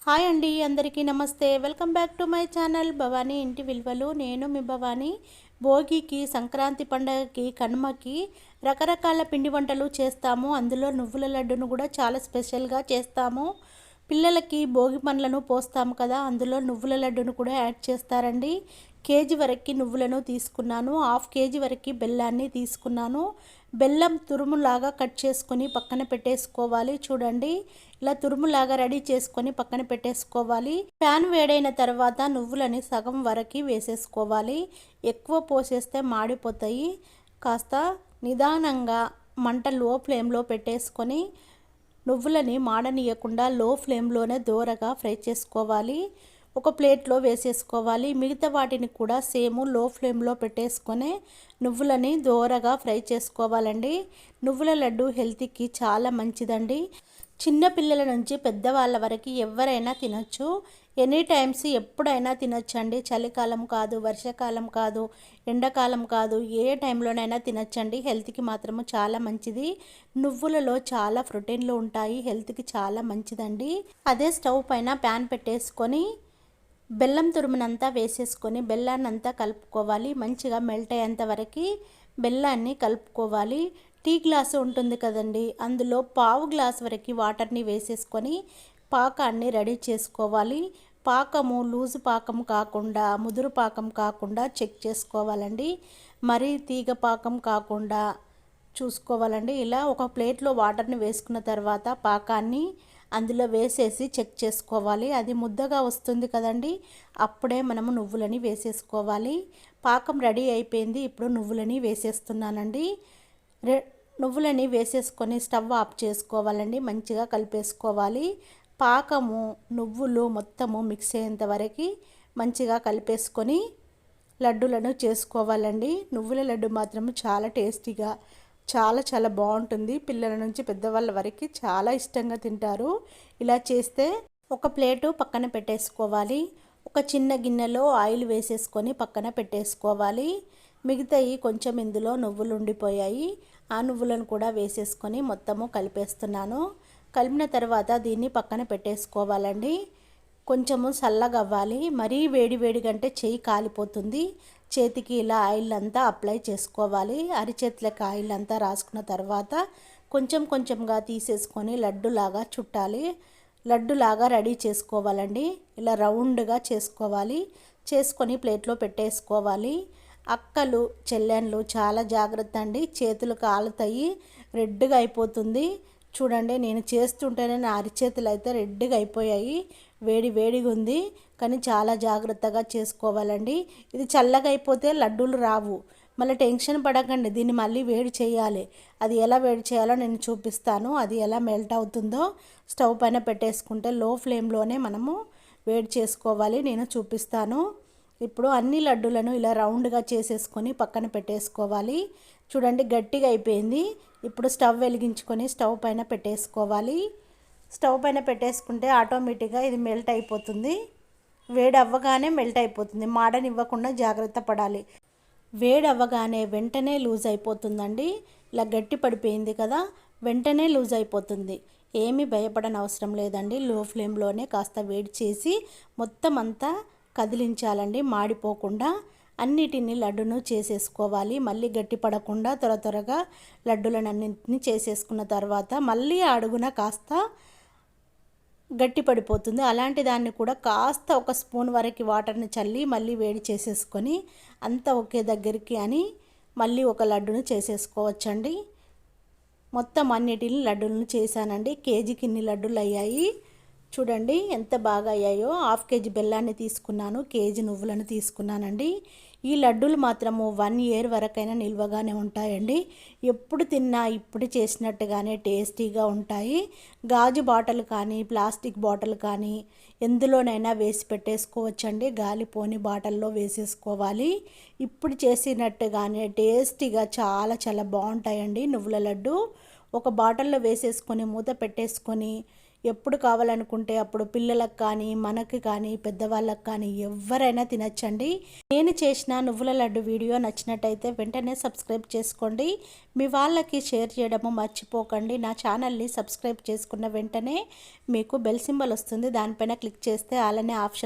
Hi అండి, అందరికీ నమస్తే. Welcome back to my channel Bhavani ఇంటి విలువలు. నేను మీ భవానీ. భోగికి, సంక్రాంతి పండగకి, కనుమకి రకరకాల పిండి వంటలు చేస్తాము. అందులో నువ్వుల లడ్డును కూడా చాలా స్పెషల్గా చేస్తాము. పిల్లలకి భోగి పండ్లను పోస్తాము కదా, అందులో నువ్వుల లడ్డును కూడా యాడ్ చేస్తారండి. కేజీ వరకు నువ్వులను తీసుకున్నాను, హాఫ్ కేజీ వరకు బెల్లాన్ని తీసుకున్నాను. బెల్లం తురుములాగా కట్ చేసుకొని పక్కన పెట్టేసుకోవాలి. చూడండి, ఇలా తురుములాగా రెడీ చేసుకొని పక్కన పెట్టేసుకోవాలి. ప్యాన్ వేడైన తర్వాత నువ్వులని సగం వరకు వేసేసుకోవాలి. ఎక్కువ పోసేస్తే మాడిపోతాయి. కాస్త నిదానంగా మంట లో ఫ్లేమ్లో పెట్టేసుకొని నువ్వులని మాడనీయకుండా లో ఫ్లేమ్లోనే దోరగా ఫ్రై చేసుకోవాలి. ఒక ప్లేట్లో వేసేసుకోవాలి. మిగతా వాటిని కూడా సేమ్ లో ఫ్లేమ్లో పెట్టేసుకొని నువ్వులని దోరగా ఫ్రై చేసుకోవాలండి. నువ్వుల లడ్డు హెల్త్కి చాలా మంచిదండి. చిన్న పిల్లల నుంచి పెద్దవాళ్ళ వరకు ఎవరైనా తినొచ్చు. ఎనీ టైమ్స్ ఎప్పుడైనా తినొచ్చండి. చలికాలం కాదు, వర్షాకాలం కాదు, ఎండాకాలం కాదు, ఏ టైంలోనైనా తినొచ్చండి. హెల్త్కి మాత్రము చాలా మంచిది. నువ్వులలో చాలా ప్రోటీన్లు ఉంటాయి, హెల్త్కి చాలా మంచిదండి. అదే స్టవ్ పైన ప్యాన్ పెట్టేసుకొని బెల్లం తురుమునంతా వేసేసుకొని బెల్లాన్నంతా కలుపుకోవాలి. మంచిగా మెల్ట్ అయ్యేంత వరకు బెల్లాన్ని కలుపుకోవాలి. టీ గ్లాసు ఉంటుంది కదండి, అందులో పావు గ్లాస్ వరకు వాటర్ని వేసేసుకొని పాకాన్ని రెడీ చేసుకోవాలి. పాకము లూజు పాకం కాకుండా, ముదురు పాకం కాకుండా చెక్ చేసుకోవాలండి. మరీ తీగ పాకం కాకుండా చూసుకోవాలండి. ఇలా ఒక ప్లేట్లో వాటర్ని వేసుకున్న తర్వాత పాకాన్ని అందులో వేసేసి చెక్ చేసుకోవాలి. అది ముద్దగా వస్తుంది కదండి, అప్పుడే మనము నువ్వులని వేసేసుకోవాలి. పాకం రెడీ అయిపోయింది. ఇప్పుడు నువ్వులని వేసేస్తున్నానండి. నువ్వులని వేసేసుకొని స్టవ్ ఆఫ్ చేసుకోవాలండి. మంచిగా కలిపేసుకోవాలి. పాకము నువ్వులు మొత్తము మిక్స్ అయ్యేంత వరకు మంచిగా కలిపేసుకొని లడ్డూలను చేసుకోవాలండి. నువ్వుల లడ్డు మాత్రం చాలా టేస్టీగా చాలా చాలా బాగుంటుంది. పిల్లల నుంచి పెద్దవాళ్ళ వరకు చాలా ఇష్టంగా తింటారు. ఇలా చేస్తే ఒక ప్లేటు పక్కన పెట్టేసుకోవాలి. ఒక చిన్న గిన్నెలో ఆయిల్ వేసేసుకొని పక్కన పెట్టేసుకోవాలి. మిగతాయి కొంచెం ఇందులో నువ్వులు ఉండిపోయాయి, ఆ నువ్వులను కూడా వేసేసుకొని మొత్తము కలిపేస్తున్నాను. కలిపిన తర్వాత దీన్ని పక్కన పెట్టేసుకోవాలండి. కొంచెము చల్లగవ్వాలి. మరీ వేడి వేడిగంటే చెయ్యి కాలిపోతుంది. చేతికి ఇలా ఆయిల్ అంతా అప్లై చేసుకోవాలి. అరిచేతులకి ఆయిల్ అంతా రాసుకున్న తర్వాత కొంచెం కొంచెంగా తీసేసుకొని లడ్డులాగా చుట్టాలి. లడ్డులాగా రెడీ చేసుకోవాలండి. ఇలా రౌండ్గా చేసుకోవాలి. చేసుకొని ప్లేట్లో పెట్టేసుకోవాలి. అక్కలు చెల్లెన్లు చాలా జాగ్రత్త అండి, చేతులు కాలుతాయి, రెడ్గా అయిపోతుంది. చూడండి, నేను చేస్తుంటేనే నా అరిచేతులు అయితే రెడ్గా అయిపోయాయి. వేడి వేడిగా ఉంది, కానీ చాలా జాగ్రత్తగా చేసుకోవాలండి. ఇది చల్లగా అయిపోతే లడ్డూలు రావు. మళ్ళీ టెన్షన్ పడకండి, దీన్ని మళ్ళీ వేడి చేయాలి. అది ఎలా వేడి చేయాలో నేను చూపిస్తాను. అది ఎలా మెల్ట్ అవుతుందో స్టవ్ పైన పెట్టేసుకుంటే లో ఫ్లేమ్లోనే మనము వేడి చేసుకోవాలి. నేను చూపిస్తాను. ఇప్పుడు అన్ని లడ్డూలను ఇలా రౌండ్గా చేసేసుకొని పక్కన పెట్టేసుకోవాలి. చూడండి, గట్టిగా అయిపోయింది. ఇప్పుడు స్టవ్ వెలిగించుకొని స్టవ్ పైన పెట్టేసుకోవాలి. స్టవ్ పైన పెట్టేసుకుంటే ఆటోమేటిక్గా ఇది మెల్ట్ అయిపోతుంది. వేడి అవ్వగానే మెల్ట్ అయిపోతుంది. మాడనివ్వకుండా జాగ్రత్త పడాలి. వేడి అవ్వగానే వెంటనే లూజ్ అయిపోతుందండి. ఇలా గట్టి పడిపోయింది కదా, వెంటనే లూజ్ అయిపోతుంది. ఏమీ భయపడని అవసరం లేదండి. లో ఫ్లేమ్లోనే కాస్త వేడి చేసి మొత్తం అంతా కదిలించాలండి, మాడిపోకుండా. అన్నిటిని లడ్డును చేసేసుకోవాలి. మళ్ళీ గట్టి పడకుండా త్వరగా లడ్డులను అన్నింటినీ చేసేసుకున్న తర్వాత మళ్ళీ అడుగున కాస్త గట్టి పడిపోతుంది. అలాంటి దాన్ని కూడా కాస్త ఒక స్పూన్ వరకు వాటర్ని చల్లి మళ్ళీ వేడి చేసేసుకొని అంతా ఒకే దగ్గరికి అని మళ్ళీ ఒక లడ్డును చేసేసుకోవచ్చండి. మొత్తం అన్నిటిని లడ్డూలను చేశానండి. కేజీకి ఇన్ని లడ్డూలు అయ్యాయి. చూడండి ఎంత బాగా అయ్యాయో. హాఫ్ కేజీ బెల్లాన్ని తీసుకున్నాను, కేజీ నువ్వులను తీసుకున్నానండి. ఈ లడ్డూలు మాత్రము 1 ఇయర్ వరకైనా నిల్వగానే ఉంటాయండి. ఎప్పుడు తిన్నా ఇప్పుడు చేసినట్టుగానే టేస్టీగా ఉంటాయి. గాజు బాటిల్ కానీ, ప్లాస్టిక్ బాటిల్ కానీ ఎందులోనైనా వేసి పెట్టేసుకోవచ్చండి. గాలిపోని బాటిల్లో వేసేసుకోవాలి. ఇప్పుడు చేసినట్టుగానే టేస్టీగా చాలా చాలా బాగుంటాయండి నువ్వుల లడ్డు. ఒక బాటిల్లో వేసేసుకొని మూత పెట్టేసుకొని ఎప్పుడు కావాలనుకుంటే అప్పుడు పిల్లలకు కానీ మనకి కానీ పెద్దవాళ్ళకి కానీ ఎవరైనా తినచ్చండి. నేను చేసిన నువ్వుల లడ్డు వీడియో నచ్చినట్టయితే వెంటనే సబ్స్క్రైబ్ చేసుకోండి. మీ వాళ్ళకి షేర్ చేయడము మర్చిపోకండి. నా ఛానల్ని సబ్స్క్రైబ్ చేసుకున్న వెంటనే మీకు బెల్ సింబల్ వస్తుంది, దానిపైన క్లిక్ చేస్తే అలానే ఆప్షన్